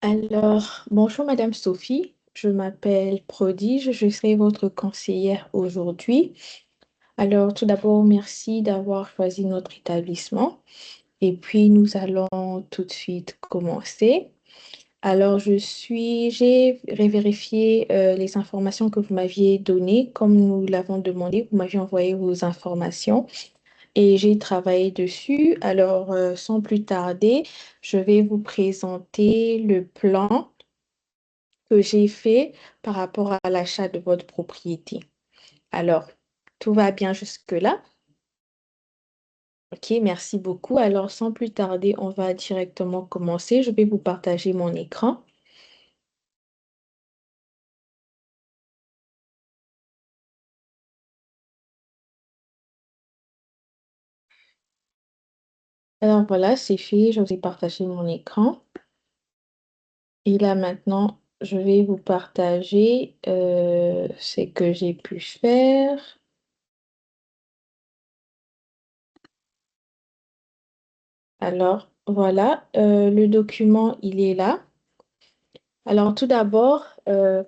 Alors, bonjour Madame Sophie, je m'appelle Prodige, je serai votre conseillère aujourd'hui. Alors, tout d'abord, merci d'avoir choisi notre établissement et puis nous allons tout de suite commencer. Alors, j'ai vérifié les informations que vous m'aviez données comme nous l'avons demandé. Vous m'aviez envoyé vos informations et j'ai travaillé dessus. Alors, sans plus tarder, je vais vous présenter le plan que j'ai fait par rapport à l'achat de votre propriété. Alors, tout va bien jusque-là? Ok, merci beaucoup. Alors, sans plus tarder, on va directement commencer. Je vais vous partager mon écran. Alors voilà, c'est fait. Je vous ai partagé mon écran. Et là, maintenant, je vais vous partager ce que j'ai pu faire. Alors, voilà, le document, il est là. Alors, tout d'abord,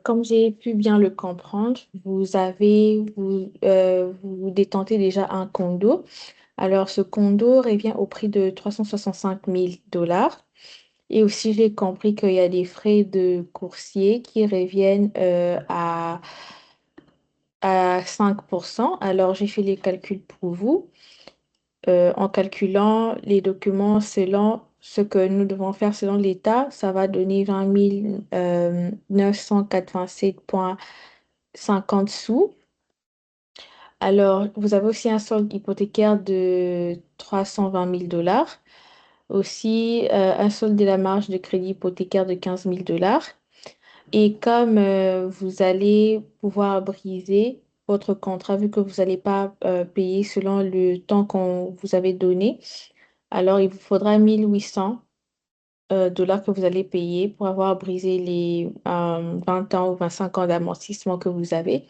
comme j'ai pu bien le comprendre, vous détentez déjà un condo. Alors, ce condo revient au prix de 365 000 dollars. Et aussi, j'ai compris qu'il y a des frais de coursier qui reviennent à 5%. Alors, j'ai fait les calculs pour vous en calculant les documents selon ce que nous devons faire selon l'État, ça va donner 20 987,50 sous. Alors, vous avez aussi un solde hypothécaire de 320 000 dollars. Aussi, un solde de la marge de crédit hypothécaire de 15 000 dollars. Et comme vous allez pouvoir briser votre contrat, vu que vous n'allez pas payer selon le temps qu'on vous avait donné, alors il vous faudra 1 800 dollars que vous allez payer pour avoir brisé les 20 ans ou 25 ans d'amortissement que vous avez.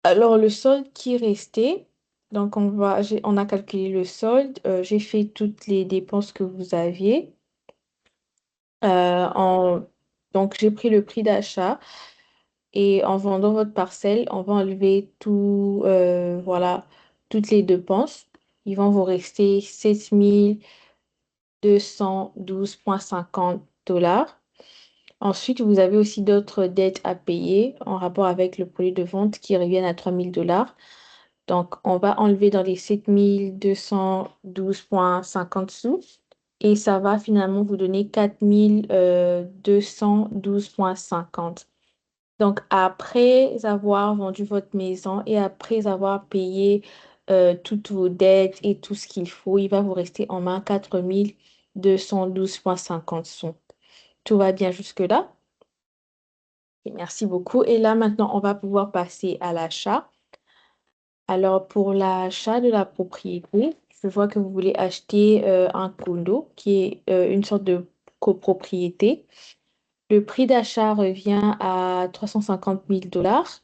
Alors, le solde qui restait, donc on a calculé le solde, j'ai fait toutes les dépenses que vous aviez. euh, en, donc, j'ai pris le prix d'achat et en vendant votre parcelle, on va enlever voilà, toutes les dépenses. Ils vont vous rester 7 212,50 dollars. Ensuite, vous avez aussi d'autres dettes à payer en rapport avec le produit de vente qui reviennent à 3 000 dollars. Donc, on va enlever dans les 7 212,50 sous et ça va finalement vous donner 4 212,50. Donc, après avoir vendu votre maison et après avoir payé toutes vos dettes et tout ce qu'il faut, il va vous rester en main 4 212,50 sous. Tout va bien jusque-là? Et merci beaucoup. Et là, maintenant, on va pouvoir passer à l'achat. Alors, pour l'achat de la propriété, je vois que vous voulez acheter un condo qui est une sorte de copropriété. Le prix d'achat revient à 350 000 dollars.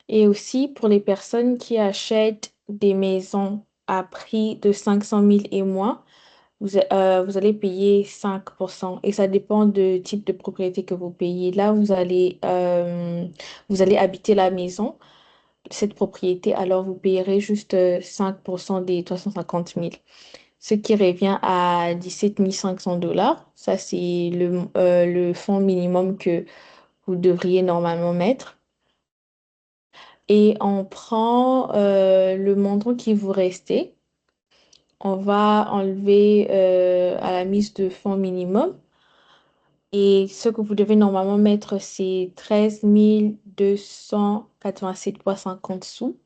Et aussi, pour les personnes qui achètent des maisons à prix de 500 000 et moins, vous allez payer 5%. Et ça dépend du type de propriété que vous payez. Là, vous allez habiter la maison, cette propriété, alors vous payerez juste 5% des 350 000. Ce qui revient à 17 500 dollars. Ça, c'est le fonds minimum que vous devriez normalement mettre. Et on prend le montant qui vous restait. On va enlever à la mise de fonds minimum. Et ce que vous devez normalement mettre, c'est 13 287,50 sous.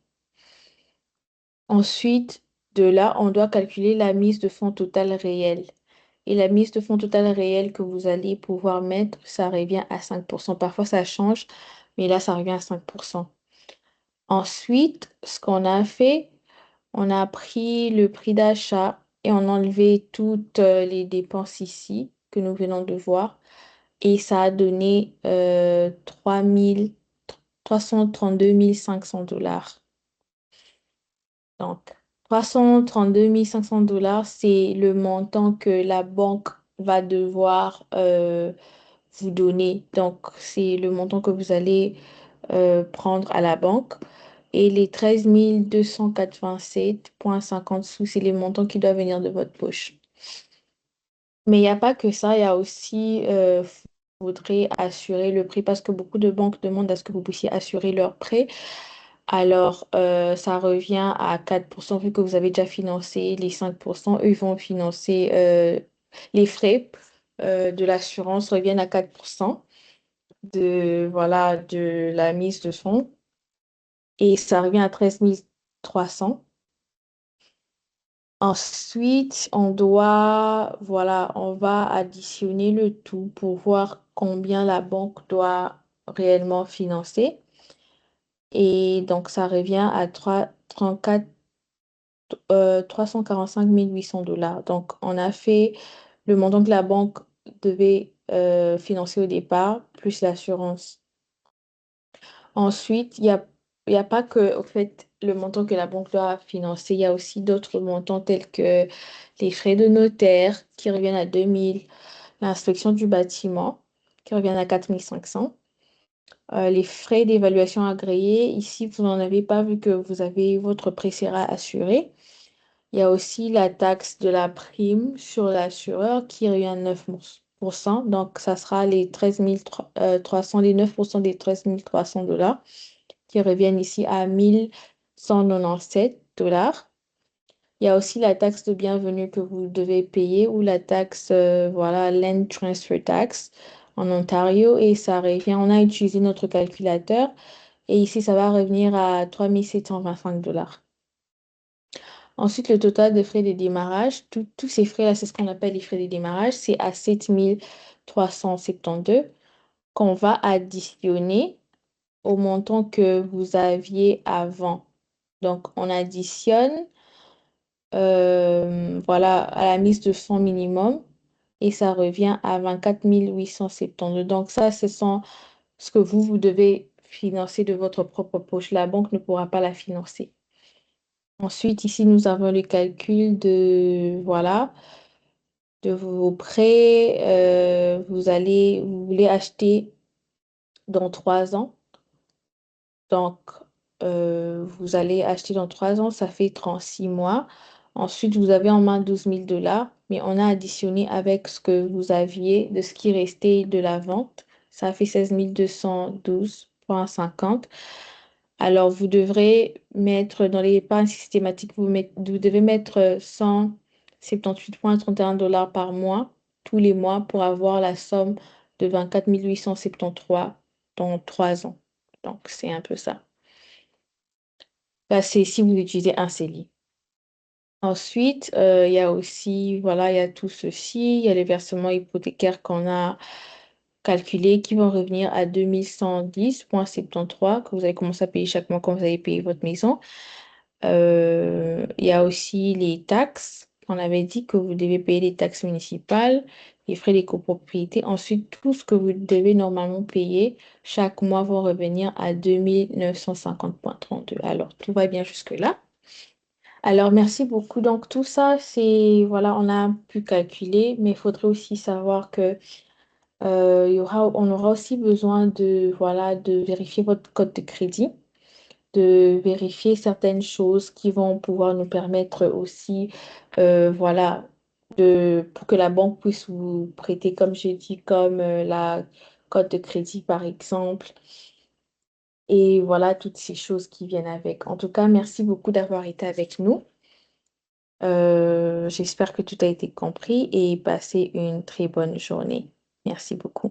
Ensuite, de là, on doit calculer la mise de fonds totale réelle. Et la mise de fonds totale réelle que vous allez pouvoir mettre, ça revient à 5%. Parfois, ça change, mais là, ça revient à 5%. Ensuite, ce qu'on a fait, on a pris le prix d'achat et on a enlevé toutes les dépenses ici que nous venons de voir. Et ça a donné 332 500 dollars. Donc, 332 500 dollars, c'est le montant que la banque va devoir vous donner. Donc, c'est le montant que vous allez prendre à la banque. Et les 13 287,50 sous, c'est les montants qui doivent venir de votre poche. Mais il n'y a pas que ça, il y a aussi, faudrait assurer le prêt parce que beaucoup de banques demandent à ce que vous puissiez assurer leur prêt. Alors, ça revient à 4% vu que vous avez déjà financé les 5%. Eux, ils vont financer les frais de l'assurance reviennent à 4% voilà, de la mise de fonds et ça revient à 13 300. Ensuite, voilà, on va additionner le tout pour voir combien la banque doit réellement financer. Et donc, ça revient à 34 345 800 $. Donc, on a fait le montant que la banque devait financer au départ, plus l'assurance. Ensuite, il y a pas que, au fait, le montant que la banque doit financer, il y a aussi d'autres montants tels que les frais de notaire qui reviennent à 2 000, l'inspection du bâtiment qui reviennent à 4 500, les frais d'évaluation agréés. Ici, vous n'en avez pas vu que vous avez votre précéra assuré. Il y a aussi la taxe de la prime sur l'assureur qui revient à 9%. Donc, ça sera les 13 300, les 9% des 13 300 $ qui reviennent ici à 1 197 $. Il y a aussi la taxe de bienvenue que vous devez payer ou la taxe, voilà, Land Transfer Tax en Ontario et ça revient, on a utilisé notre calculateur et ici ça va revenir à 3 725 $. Ensuite, le total de frais de démarrage, tous ces frais-là, c'est ce qu'on appelle les frais de démarrage, c'est à 7 372 qu'on va additionner au montant que vous aviez avant. Donc, on additionne voilà, à la mise de fonds minimum et ça revient à 24 872. Donc, ça, ce sont ce que vous devez financer de votre propre poche. La banque ne pourra pas la financer. Ensuite, ici, nous avons le calcul voilà, de vos prêts. Vous voulez acheter dans 3 ans. Donc, vous allez acheter dans 3 ans, ça fait 36 mois. Ensuite, vous avez en main 12 000 $, mais on a additionné avec ce que vous aviez, de ce qui restait de la vente. Ça fait 16 212,50 $. Alors, vous devrez mettre dans l'épargne systématique, vous devez mettre 178,31 $ par mois, tous les mois, pour avoir la somme de 24 873 dans 3 ans. Donc, c'est un peu ça. Là, c'est si vous utilisez un CELI. Ensuite, il y a aussi, voilà, il y a tout ceci. Il y a les versements hypothécaires qu'on a calculés qui vont revenir à 2110,73 que vous allez commencer à payer chaque mois quand vous allez payer votre maison. Il y a aussi les taxes. On avait dit que vous devez payer les taxes municipales, les frais de copropriété. Ensuite, tout ce que vous devez normalement payer chaque mois va revenir à 2950,32. Alors, tout va bien jusque-là. Alors, merci beaucoup. Donc, tout ça, voilà, on a pu calculer, mais il faudrait aussi savoir que on aura aussi besoin voilà, de vérifier votre code de crédit, de vérifier certaines choses qui vont pouvoir nous permettre aussi, voilà, pour que la banque puisse vous prêter, comme j'ai dit, comme la code de crédit, par exemple. Et voilà, toutes ces choses qui viennent avec. En tout cas, merci beaucoup d'avoir été avec nous. J'espère que tout a été compris et passez une très bonne journée. Merci beaucoup.